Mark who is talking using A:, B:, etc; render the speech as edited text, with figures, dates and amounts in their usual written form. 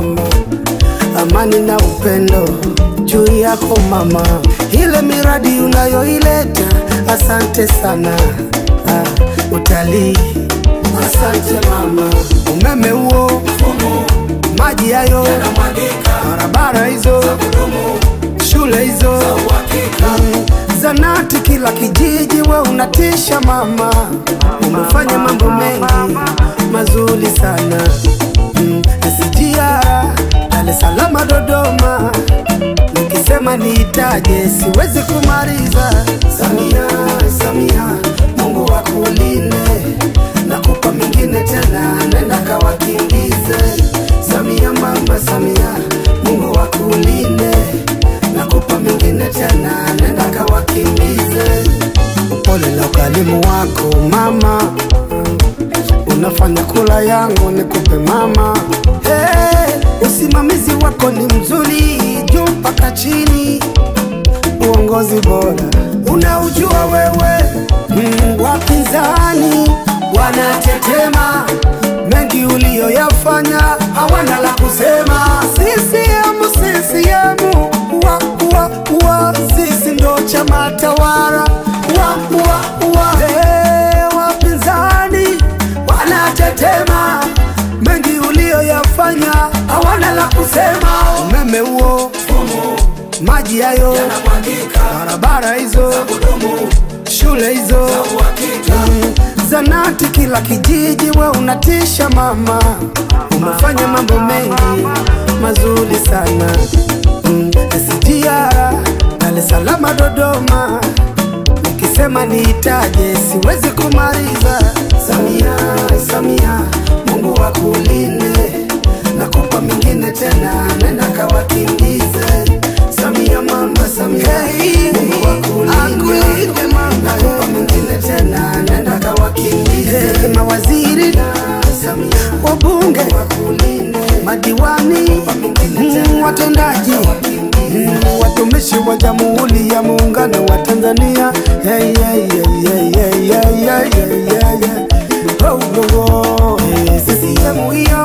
A: mama, amani na upendo juu yako mama. Ile miradi unayoileta, asante sana. Utalii, asante mama. Umeme huo, maji hayo, barabara hizo, shule hizo, zanati kila kijiji, we unatisha mama. Umefanya mambo mengi mazuri sana. SGR, Dar es Salaam, Dodoma, nikisema niitaje siwezi kumaliza. Samia, Samia, Mungu akulinde, nakupa mingine tena, nenda kawakimbize. Samia mama, Samia, Mungu akulinde, nakupa mingine tena, nenda kawakimbize. Upole na ukalimu wako mama, unafanya kula yangu nikupe mama. Usimamizi wako ni mzuri, juu mpaka chini, uongozi bora unaujua wewe. Wapinzani wanatetema, mengi uliyoyafanya hawana la kusema. CCM, CCM, sisi ndo chama tawala. Wapinzani wanatetema, mengi uliyoyafanya hawana la kusema. Umeme huo, maji hayo, barabara hizo, shule hizo, zanati kila kijiji, we unatisha mama. Umefanya mambo mengi mazuri sana. SGR, Dar es Salaam, Dodoma, nikisema niitaje siwezi kumaliza. Samia, Samia, Mungu akulinde, nakupa mingine tena, nenda kawakimbize. Samia mama, Samia, Mungu akulinde, nakupa mingine tena, nenda kawakimbize. Mawaziri, wabunge, madiwani, watendaji, watumishi wa Jamhuri ya Muungano wa Tanzania. CCM hiyo,